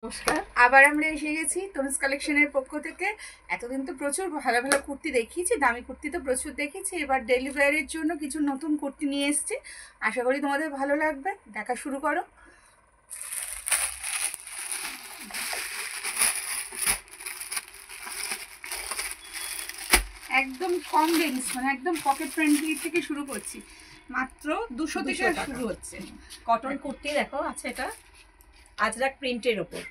নমস্কার, আবার আমরা এসে গেছি তনুজ কালেকশনের পক্ষ থেকে। এতদিন তো প্রচুর ভালো ভালো কুর্তি দেখিয়েছি, দামি কুর্তি তো প্রচুর দেখেছি। এবার ডেলি ওয়্যারের জন্য কিছু নতুন কুর্তি নিয়ে এসেছি, আশা করি তোমাদের ভালো লাগবে। দেখা শুরু করো। একদম কম রেঞ্জ, মানে একদম পকেট ফ্রেন্ডলি থেকে শুরু করছি। মাত্র 200 থেকে শুরু হচ্ছে। কটন কুর্তি দেখো আছে, এটা আজরাক প্রিন্টের উপর,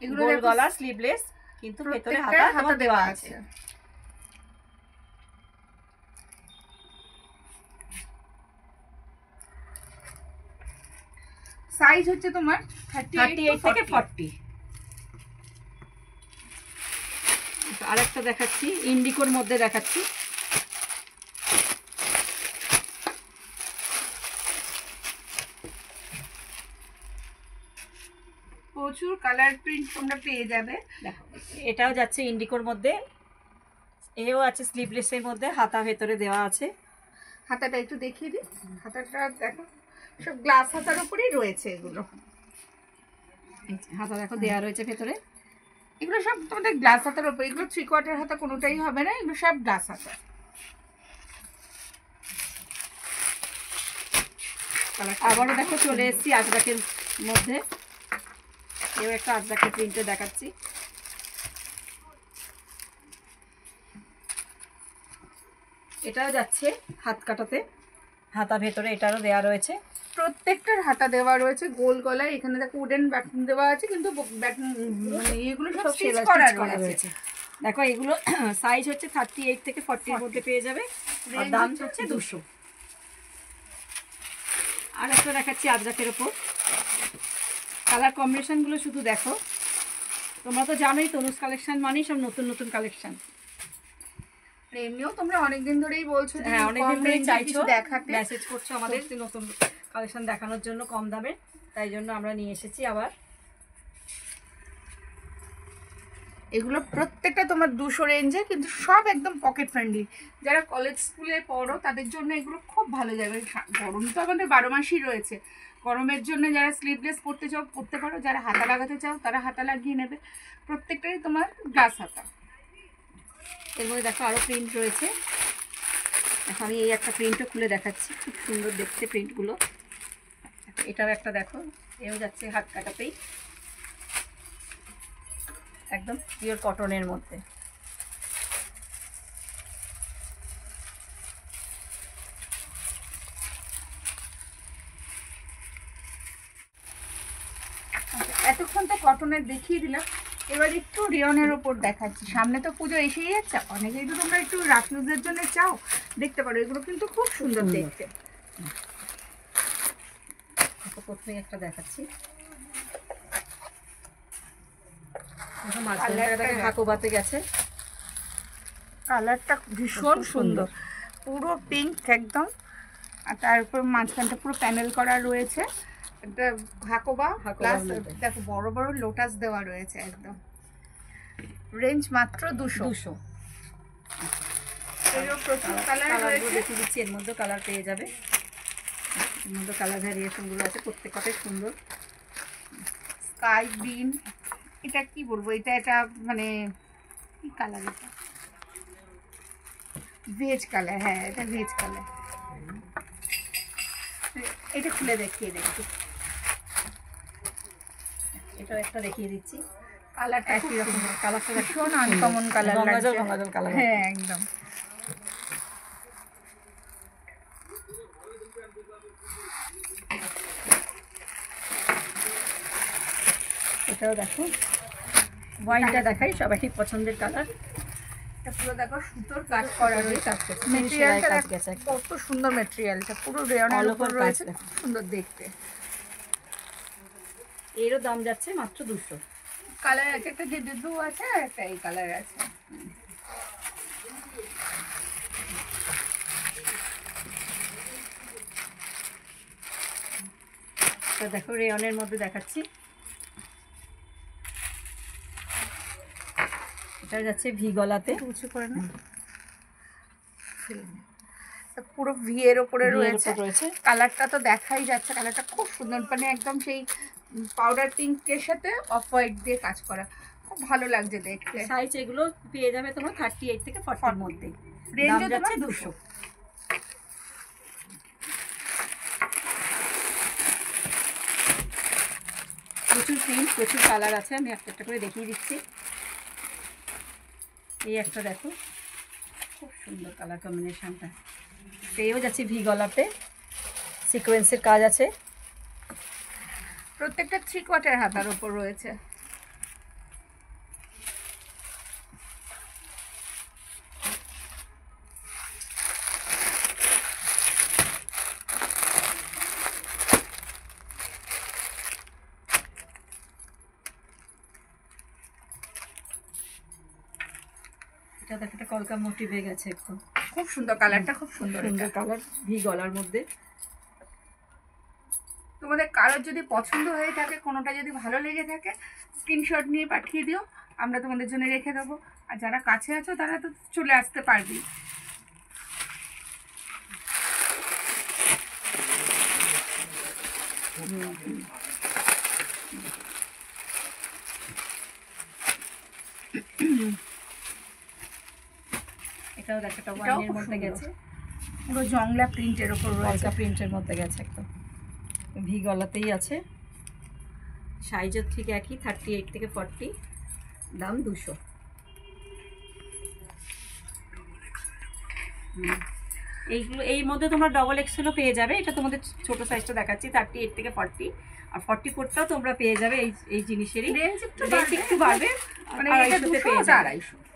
এগুলো গোল গলা, স্লিভলেস, কিন্তু ভেতরে হাতা দেওয়া আছে। সাইজ হচ্ছে তোমার 38 থেকে 40। আরেকটা দেখাচ্ছি, ইন্ডিকোর মধ্যে দেখাচ্ছি। প্রচুর কালার প্রিন্ট তোমরা পেয়ে যাবে। দেখো এটাও যাচ্ছে ইন্ডিকোর মধ্যে, এও আছে স্লিভলেসের মধ্যে, হাতা ভেতরে দেওয়া আছে। হাতাটা একটু দেখিয়ে দিই। হাতাটা দেখো, সব গ্লাস হাতার উপরেই রয়েছে এগুলো। হাতা দেখো দেওয়া রয়েছে ভেতরে। এগুলো সব তোমাদের গ্লাস হাতার উপরে, এগুলো 3/4 হাতা কোনোটাই হবে না, এগুলো সব গ্লাস হাতা। আবারও দেখো চলে এসেছি আজরাকের মধ্যে, এও একটা আজরাকের প্রিন্টে দেখাচ্ছি। এটাও যাচ্ছে হাত কাটাতে, হাতা ভেতরে এটারও দেওয়া রয়েছে। প্রত্যেকটার হাতা দেওয়া রয়েছে গোল গলায়। এখানে দেখো উডেন বাটন দেওয়া আছে, কিন্তু মানে এগুলো সব স্টিচ করা রয়েছে। দেখো এগুলো সাইজ হচ্ছে 38 থেকে 40 এর মধ্যে পেয়ে যাবে, আর দাম হচ্ছে 200। আর একটা দেখাচ্ছি আজরাকের ওপর। কালার কম্বিনেশনগুলো শুধু দেখো, তোমরা তো জানোই তনুজ কালেকশন মানেই সব নতুন নতুন কালেকশন। এমনিও তোমরা অনেকদিন ধরেই বলছো, হ্যাঁ অনেকদিন ধরেই চাইছো, দেখাতে মেসেজ করছো আমাদের নতুন কালেকশন দেখানোর জন্য কম দামে, তাই জন্য আমরা নিয়ে এসেছি আবার। এগুলো প্রত্যেকটা তোমার 200 রেঞ্জে, কিন্তু সব একদম পকেট ফ্রেন্ডলি। যারা কলেজ স্কুলে পড়ো তাদের জন্য এগুলো খুব ভালো যাবে। গরম তো আমাদের 12 মাসই রয়েছে। গরমের জন্য যারা স্লিভলেস পরতে চাও পরতে পারো, যারা হাতা লাগাতে চাও তারা হাতা লাগিয়ে নেবে। প্রত্যেকটাই তোমার গ্লাস হাতা। এর মধ্যে দেখো আরও প্রিন্ট রয়েছে। এখন আমি এই একটা প্রিন্টও খুলে দেখাচ্ছি, খুব সুন্দর দেখতে প্রিন্টগুলো। এটাও একটা দেখো, এও যাচ্ছে হাত কাটাতেই, একদম পিওর কটনের মধ্যে। এতক্ষণ তো কটনের দেখিয়ে দিলাম, এবার একটু রিয়নের ওপর দেখাচ্ছি। সামনে তো পুজো এসেই যাচ্ছে, অনেকেই তো তোমরা একটু রাফিউজের জন্য চাও, দেখতে পারো। এগুলো কিন্তু খুব সুন্দর দেখতে। প্রথমে একটা দেখাচ্ছি, হাকোবাতে গেছে, কালারটা ভীষণ সুন্দর, পুরো পিঙ্ক একদম। আর তার উপর মাঝখানটা পুরো প্যানেল করা রয়েছে। একটা হাকোবা প্লাস দেখো বড় বড় লোটাস দেওয়া রয়েছে একদম। রেঞ্জ মাত্র 200। এরও প্রচুর কালার রয়েছে, দেখিয়ে দিচ্ছি। এর মধ্যে কালার পেয়ে যাবে, এর মধ্যে কালার ভ্যারিয়েশনগুলো আছে, প্রত্যেকটাই সুন্দর। স্কাই গ্রিন, এটা কি বলবো, এটা মানে কি কালার, এটা ভেজ কালার। হ্যাঁ এটা ভেজ কালার। এটা খুলে দেখিয়ে দেখি। এটাও একটা দেখিয়ে দিচ্ছি। কালারটা একই রকম, কালারটা ভীষণ আনকমন কালার লাগছে। গঙ্গাজল কালার। হ্যাঁ একদম। এটাও দেখো, ওয়াইনটা দেখাই, সবাই পছন্দের কালার। এটা পুরো দেখো সুতোর কাজ করা রয়েছে। মেটেরিয়ালটা কত সুন্দর, মেটেরিয়ালটা পুরো রেয়নের উপর রয়েছে, সুন্দর দেখতে। এরও দাম যাচ্ছে মাত্র 200। কালার একটা যে ব্লু আছে আর একটা এই কালার আছে। তো দেখো রেয়নের মধ্যে দেখাচ্ছি, এটা যাচ্ছে ভি গলাতে, উঁচু করে না, পুরো ভি এর ওপরে রয়েছে। রয়েছে। কালারটা তো দেখাই যাচ্ছে, কালারটা খুব সুন্দর, মানে একদম সেই পাউডার পিঙ্কের সাথে অফ হোয়াইট দিয়ে কাজ করা, খুব ভালো লাগছে দেখতে। সাইজ এগুলো পেয়ে যাবে তোমরা 38 থেকে 40 এর মধ্যে, রেঞ্জ যাচ্ছে তোমার 200। প্রচুর প্রিন্ট, প্রচুর কালার আছে, আমি একটা একটা করে দেখিয়ে দিচ্ছি। এই একটা দেখো, খুব সুন্দর কালার কম্বিনেশনটা। পেয়েও যাচ্ছে ভি গলাতে, সিকোয়েন্সের কাজ আছে। প্রত্যেকটা 3/4 হাতার উপর রয়েছে। এটা দেখো, একটা কলকা মোটিভে গেছে একটু, খুব সুন্দর কালারটা, খুব সুন্দর সুন্দর এটা। কালার, ভি গলার মধ্যে। তোমাদের কারোর যদি পছন্দ হয়ে থাকে, কোনোটা যদি ভালো লেগে থাকে, স্ক্রিনশট নিয়ে পাঠিয়ে দিও, আমরা তোমাদের জন্য রেখে দেবো। আর যারা কাছে আছো তারা তো চলে আসতে পারবি। এটাও দেখো, একটা ওয়াইনের মধ্যে গেছে, পুরো জংলা প্রিন্টের ওপর রয়েছে। কলকা প্রিন্টের মধ্যে গেছে একদম, ভি গলাতেই আছে। সাইজের ঠিক একই, 38 থেকে 40, দাম 200। এইগুলো এই মধ্যে তোমরা ডবল এক্সেলও পেয়ে যাবে। এটা তোমাদের ছোট সাইজটা দেখাচ্ছি, 38 থেকে 40, আর 44টাও তোমরা পেয়ে যাবে এই জিনিসেরই। রেঞ্জ একটু বাড়বে, মানে মানে এটা 200 পেয়ে আর যাবে। 250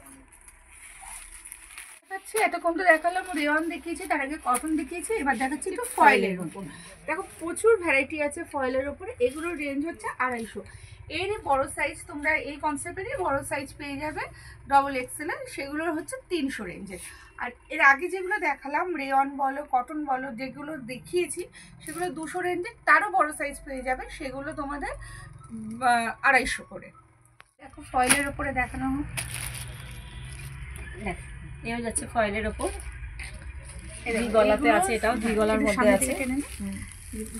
দেখাচ্ছি। এতক্ষণ তো দেখালাম রেয়ন দেখিয়েছি, তার আগে কটন দেখিয়েছি, এবার দেখাচ্ছি একটু ফয়েলের উপর। দেখো প্রচুর ভ্যারাইটি আছে ফয়েলের উপরে। এগুলোর রেঞ্জ হচ্ছে 250। এরই বড় সাইজ তোমরা এই কনসেপ্টেরই বড় সাইজ পেয়ে যাবে ডবল এক্সেলের, সেগুলোর হচ্ছে 300 রেঞ্জের। আর এর আগে যেগুলো দেখালাম রেয়ন বলো কটন বলো, যেগুলো দেখিয়েছি সেগুলো 200 রেঞ্জের, তারও বড় সাইজ পেয়ে যাবে, সেগুলো তোমাদের 250 করে। দেখো ফয়েলের উপরে দেখানো হোক। দেখ, এও যাচ্ছে ফয়েলের ওপর, ভি গলাতে আছে, এটাও ভি গলার মধ্যে আছে।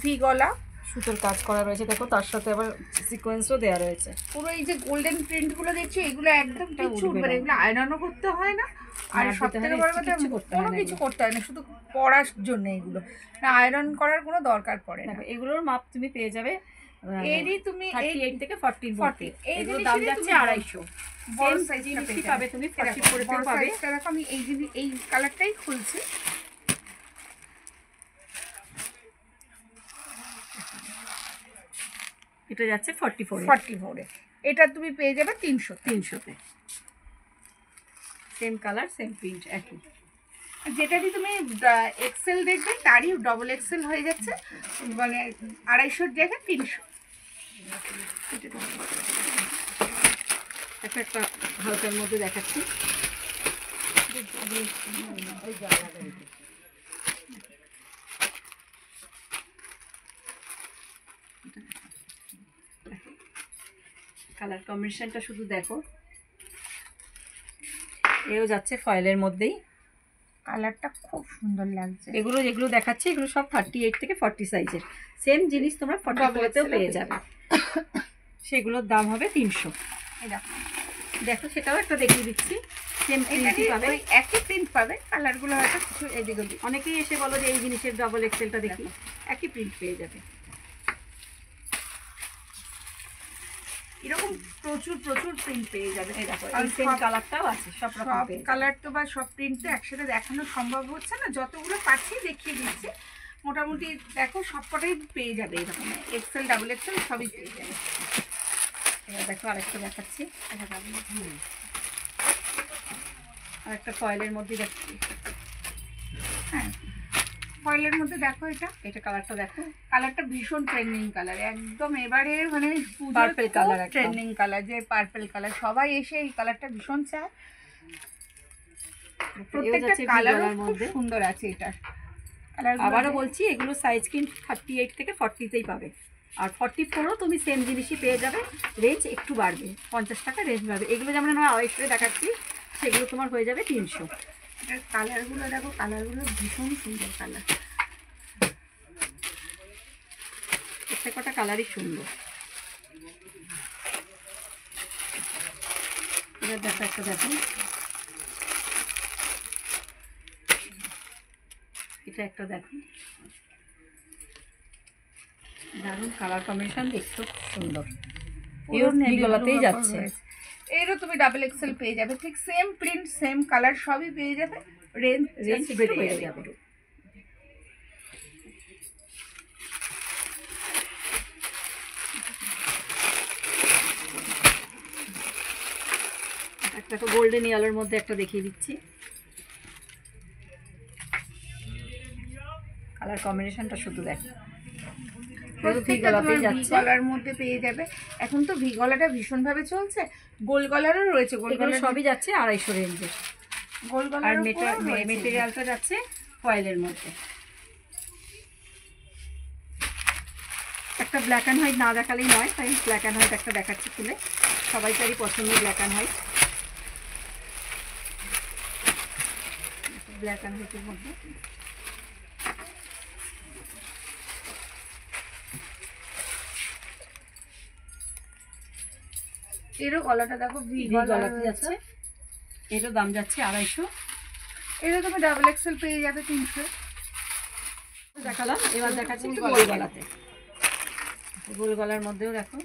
ভি গলা, সুতোর কাজ করা রয়েছে দেখো, তার সাথে আবার সিকোয়েন্সও দেওয়া রয়েছে। পুরো এই যে গোল্ডেন প্রিন্ট গুলো দেখছি, এগুলো একদম কিচ্ছু উঠবে মানে না। এগুলো আয়রনও করতে হয় না। আর না, সব দিতে থেকে হয় না, বড় কথা, কিচ্ছু করতে হয় কোনো না কিছু এগুলো। করতে হয় না, শুধু পরার জন্য এগুলো, না আয়রন করার কোনো দরকার পড়ে না। দেখো, এগুলোর মাপ তুমি পেয়ে যাবে এরই তুমি 38 থেকে 40 এর মধ্যে। 40 এই এগুলোর দাম জিনিসেরই যাচ্ছে তুমি 250। বড় সেম সাইজটা জিনিসই পেয়ে পাবে যাবে। তুমি, এই দেখো, 40 করে বড় পাবে। সাইজটা দেখো, আমি এই কালারটাই খুলছি। এটা যাচ্ছে 44 এ। 44 এ এটা তুমি পেয়ে যাবে 300 তে। সেম কালার, সেম প্রিন্ট একই। যেটারই তুমি এক্সেল দেখবে তারই ডবল এক্সেল হয়ে যাচ্ছে, মানে 250 জায়গায় 300। একটা হালকার মধ্যে দেখাচ্ছি, কালার কম্বিনেশনটা শুধু দেখো। এও যাচ্ছে ফয়েলের মধ্যেই, কালারটা খুব সুন্দর লাগছে। এগুলো যেগুলো দেখাচ্ছি এগুলো সব 38 থেকে 40 সাইজের। সেম জিনিস তোমরা 44তেও পেয়ে যাবে, সেগুলোর দাম হবে 300। এই দেখো, দেখো সেটাও একটা দেখিয়ে দিচ্ছি, সেম প্রিন্টই পাবে, ওই একই প্রিন্ট পাবে, কালারগুলো হয়তো কিছু এদিক ওদিক। অনেকেই এসে বলো যে এই জিনিসের ডবল এক্সেলটা দেখি, একই প্রিন্ট পেয়ে যাবে। এরকম প্রচুর প্রচুর প্রিন্ট পেয়ে যাবে। এই দেখো, আর এই সেম সব- কালারটাও আছে, সব রকম সব পেয়ে যাবে। কালার তো বা সব প্রিন্ট তো একসাথে দেখানো সম্ভব হচ্ছে না, যতগুলো পাচ্ছি দেখিয়ে দিচ্ছি। মোটামুটি দেখো সবকটাই পেয়ে যাবে, এরকম এক্সেল ডাবল এক্সেল সবই পেয়ে যাবে। এবার দেখো আরেকটা দেখাচ্ছি, আরেকটা ফয়েলের মধ্যে দেখছি। হ্যাঁ, ফয়েলের মধ্যে দেখো এটা কালারটা দেখো, কালারটা ভীষণ ট্রেন্ডিং কালার, একদম এবারে মানে Purple colour একদম। ট্রেন্ডিং কালার, যে পার্পল কালার, সবাই এসে এই কালারটা ভীষণ চায়। প্রত্যেকটা যাচ্ছে কালার বিগলার খুব মধ্যে। সুন্দর আছে এটা। আবারও বলছি এগুলো সাইজ কিন্তু 38 থেকে 40তেই পাবে, আর 44ও তুমি সেম জিনিসই পেয়ে যাবে, রেঞ্জ একটু বাড়বে, 50 টাকা রেঞ্জ বাড়বে। এগুলো যেমন আমরা 250 দেখাচ্ছি, সেগুলো তোমার হয়ে যাবে 300। এটার কালারগুলো দেখো, কালারগুলো ভীষণ সুন্দর কালার। প্রত্যেকটা কালারই সুন্দর। এবার দেখো একটা দেখো, এটা একটা দেখো, দারুণ কালার কম্বিনেশন, দেখতে সুন্দর। পুরো নেভি গলাতেই ব্লু যাচ্ছে। এরও তুমি ডাবল এক্সেল পেয়ে যাবে, ঠিক সেম প্রিন্ট সেম কালার সবই পেয়ে যাবে, রেঞ্জ রেঞ্জ বেড়ে বেড়ে যাবে। যাবে। একটা তো গোল্ডেন ইয়েলোর মধ্যে একটা দেখিয়ে দিচ্ছি, কালার কম্বিনেশনটা শুধু দেখো। প্রত্যেকটা তোমার ভি গলার মধ্যে পেয়ে যাবে। এখন তো ভি গলাটা ভীষণ ভাবে চলছে, গোল গলারও রয়েছে, গোল এগুলো গলার সবই যাচ্ছে 250 রেঞ্জে। গোল আর গলার মেটেরিয়ালটা যাচ্ছে ফয়েলের মধ্যে। একটা ব্ল্যাক অ্যান্ড হোয়াইট না দেখালেই নয়, তাই ব্ল্যাক অ্যান্ড হোয়াইট একটা দেখাচ্ছি খুলে, সবাইকারই পছন্দ black and white. Black and হোয়াইটের মধ্যে এরও গলাটা দেখো ভি গলাতে যাচ্ছে, এরও দাম যাচ্ছে 250। এরও তুমি ডাবল এক্সেল পেয়ে যাবে 300। দেখালাম, এবার দেখাচ্ছি একটু গোল গলাতে। গোল গলার মধ্যেও দেখো,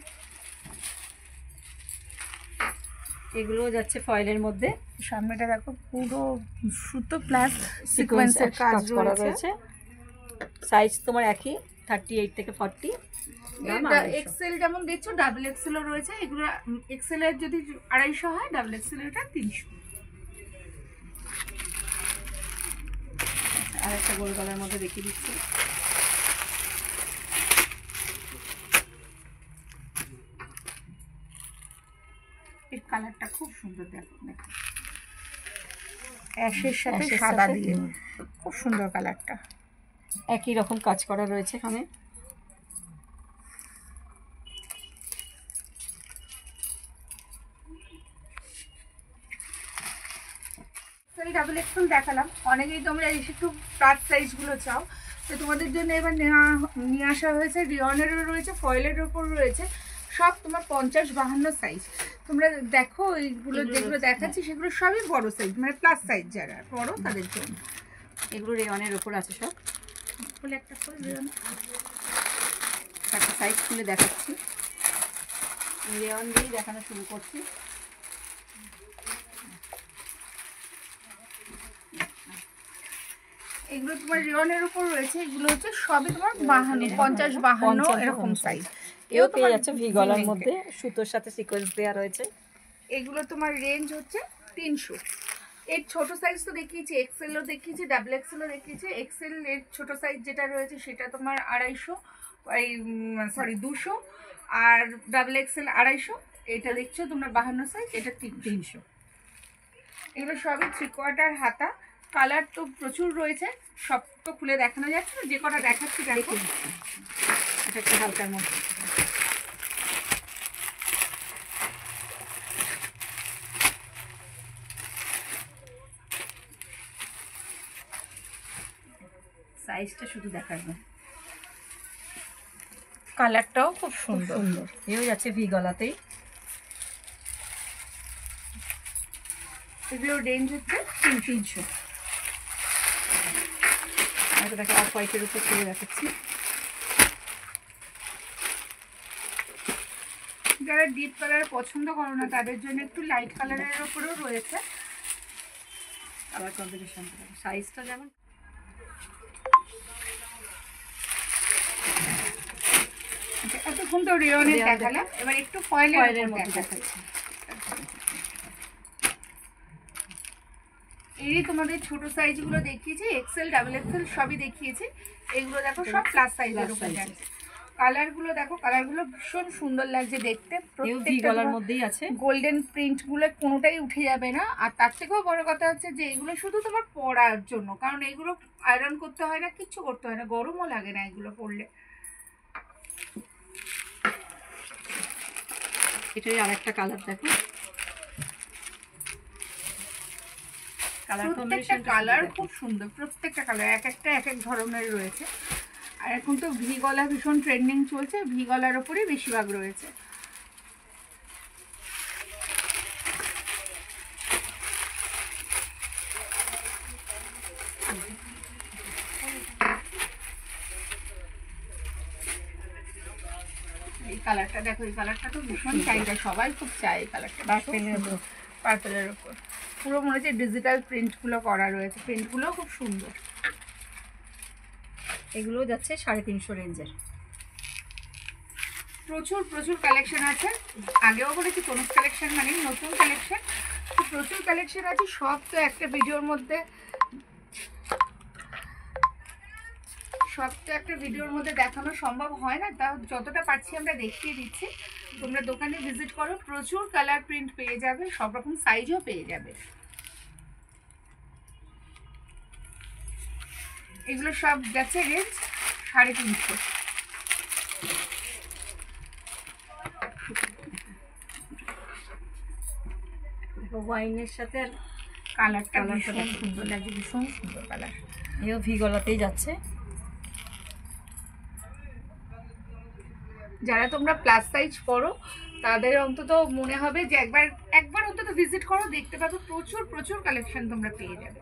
এগুলো যাচ্ছে ফয়েলের মধ্যে। সামনেটা দেখো পুরো সুতো প্লাস সিকোয়েন্সের কাজ করা রয়েছে। রয়েছে। সাইজ তোমার একই, 38 থেকে 40। এক্সেল যেমন দেখছো ডাবল এক্সেলও রয়েছে, এগুলো এক্সেলের যদি 250 হয়, ডাবল এক্সেল এটা 300। আর একটা গোল গলার মধ্যে দেখিয়ে দিচ্ছি, এর কালারটা খুব সুন্দর, দেখো অ্যাশের সাথে সাদা দিয়ে খুব সুন্দর কালারটা। একই রকম কাজ করা রয়েছে এখানে। ডাবল এক্সেল দেখালাম, অনেকেই তোমরা একটু প্লাস সাইজগুলো চাও, তো তোমাদের জন্য এবার নিয়ে আসা হয়েছে। রিয়নেরও রয়েছে, ফয়েলের ওপর রয়েছে, সব তোমার 50-52 সাইজ। তোমরা দেখো এইগুলো যেগুলো দেখাচ্ছি সেগুলো সবই বড় সাইজ, মানে প্লাস সাইজ যারা বড় তাদের জন্য। এগুলো রেওয়ানের ওপর আছে সব। বলে একটা করে রেয়ন, একটা সাইজ খুলে দেখাচ্ছি, রেওয়ান দিয়েই দেখানো শুরু করছি। এগুলো তোমার রিয়নের উপর রয়েছে, এগুলো হচ্ছে সবই তোমার 50-52 এরকম সাইজ। এও পেয়ে যাচ্ছে ভি গলার মধ্যে, সুতোর সাথে সিকোয়েন্স দেওয়া রয়েছে। এগুলো তোমার রেঞ্জ হচ্ছে 300। এর ছোট সাইজ তো দেখিয়েছি, এক্সেলও দেখিয়েছি, ডাবল এক্সেলও দেখিয়েছি। এক্সেল এর ছোট সাইজ যেটা রয়েছে সেটা তোমার 200, আর ডাবল এক্সেল 250। এটা দেখছো তোমরা 52 সাইজ, এটা 300। এগুলো সবই 3/4 হাতা। কালার তো প্রচুর রয়েছে, সব তো খুলে দেখানো যাচ্ছে না, যে কটা দেখাচ্ছি দেখো। এটা একটা হালকার মধ্যে, সাইজটা শুধু দেখাবো। কালারটাও খুব সুন্দর। এও যাচ্ছে ভি গলাতেই। এগুলোর রেঞ্জ হচ্ছে 300। এটাকে অফ হোয়াইটের উপর তুলে দেখাচ্ছি। যারা ডিপ কালার পছন্দ করো না তাদের জন্য একটু লাইট কালারের উপরেও রয়েছে। কালার কম্বিনেশন, সাইজটা যেমন। এতক্ষণ তো রেয়নের দেখালাম, এবার একটু ফয়েলের মধ্যে দেখাচ্ছি। এই তোমাদের ছোট সাইজগুলো দেখিয়েছি, এক্সেল ডাবল এক্সেল সবই দেখিয়েছি। এগুলো দেখো সব প্লাস সাইজের উপর যাচ্ছে। কালারগুলো দেখো, কালারগুলো ভীষণ সুন্দর লাগছে দেখতে। প্রত্যেকটার মধ্যেই আছে গোল্ডেন প্রিন্টগুলো, কোনোটাই উঠে যাবে না। আর তার থেকেও বড় কথা হচ্ছে যে এগুলো শুধু তোমার পরার জন্য, কারণ এগুলো আয়রন করতে হয় না, কিচ্ছু করতে হয় না, গরমও লাগে না এগুলো পরলে। এটাই আরেকটা কালার দেখো, প্রত্যেকটা কালার খুব সুন্দর, প্রত্যেকটা কালার এক একটা এক এক ধরনের রয়েছে। আর এখন তো ভি গলা ভীষণ ট্রেন্ডিং চলছে, ভি গলার ওপরেই বেশিরভাগ রয়েছে। কালারটা দেখো, এই কালারটা তো ভীষণ চাহিদা, সবাই খুব চায় এই কালারটা। পার্পেলের উপর পুরো মনে হচ্ছে ডিজিটাল প্রিন্টগুলো করা রয়েছে, প্রিন্টগুলোও খুব সুন্দর। এগুলো যাচ্ছে 350 রেঞ্জের। প্রচুর প্রচুর কালেকশন আছে, আগেও বলেছি তনুজ কালেকশন মানে নতুন কালেকশন, প্রচুর কালেকশন আছে। সব তো একটা ভিডিওর মধ্যে দেখানো সম্ভব হয় না, তাও যতটা পারছি আমরা দেখিয়ে দিচ্ছি। তোমরা দোকানে ভিজিট করো, প্রচুর কালার প্রিন্ট পেয়ে যাবে, সব রকম সাইজও পেয়ে যাবে। এগুলো সব যাচ্ছে রেঞ্জ 350। ওয়াইনের সাথে আর কালারটা ভীষণ সুন্দর লাগছে, ভীষণ সুন্দর কালার। এও ভি গলাতেই যাচ্ছে। যারা তোমরা প্লাস সাইজ পরো তাদের অন্তত মনে হবে যে একবার অন্তত ভিজিট করো, দেখতে পাবে প্রচুর প্রচুর কালেকশন তোমরা পেয়ে যাবে।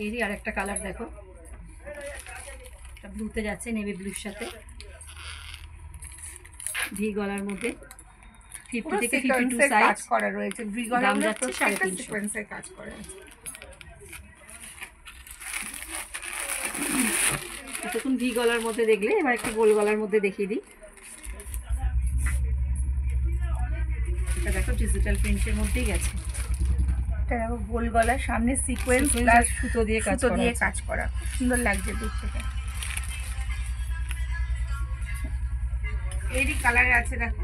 এরই আরেকটা কালার দেখো, এটা ব্লুতে যাচ্ছে, নেভি ব্লুর সাথে ভি গলার মধ্যে 50 থেকে 52 সাইজ কাজ করা রয়েছে, ভি গলার দাম মধ্যে যাচ্ছে প্রত্যেকটা 350 সিকোয়েন্সের কাজ করা আছে। এতক্ষণ ভি গলার মধ্যে দেখলে, এবার একটু গোল গলার মধ্যে দেখিয়ে দিই। এটা দেখো ডিজিটাল প্রিন্টের মধ্যেই গেছে। এটা দেখো গোল গলার সামনে সিকোয়েন্স প্লাস সুতো দিয়ে কাজ করা, খুব সুন্দর লাগছে দূর থেকে। এরই কালার আছে দেখো,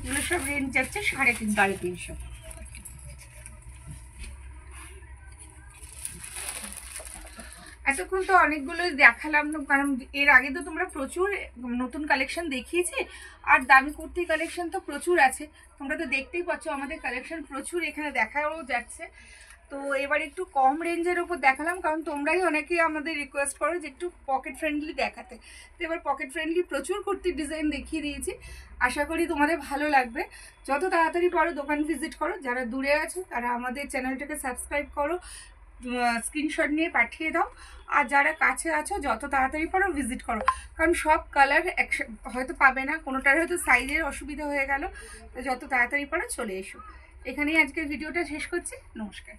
এগুলো সব রেঞ্জ যাচ্ছে 350। এতক্ষণ তো অনেকগুলোই দেখালাম না, কারণ এর আগে তো তোমরা প্রচুর নতুন কালেকশন দেখিয়েছি, আর দামি কুর্তি কালেকশন তো প্রচুর আছে, তোমরা তো দেখতেই পাচ্ছ আমাদের কালেকশন প্রচুর এখানে দেখাও যাচ্ছে। তো এবার একটু কম রেঞ্জের উপর দেখালাম, কারণ তোমরাই অনেকেই আমাদের রিকোয়েস্ট করো যে একটু পকেট ফ্রেন্ডলি দেখাতে। তো এবার পকেট ফ্রেন্ডলি প্রচুর কুর্তির ডিজাইন দেখিয়ে দিয়েছি, আশা করি তোমাদের ভালো লাগবে। যত তাড়াতাড়ি পারো দোকান ভিজিট করো, যারা দূরে আছো তারা আমাদের চ্যানেলটাকে সাবস্ক্রাইব করো, স্ক্রিনশট নিয়ে পাঠিয়ে দাও, আর যারা কাছে আছো যত তাড়াতাড়ি পারো ভিজিট করো, কারণ সব কালার হয়তো পাবে না, কোনোটার হয়তো সাইজের অসুবিধা হয়ে গেল, তো যত তাড়াতাড়ি পারো চলে এসো। এখানেই আজকের ভিডিওটা শেষ করছি। নমস্কার।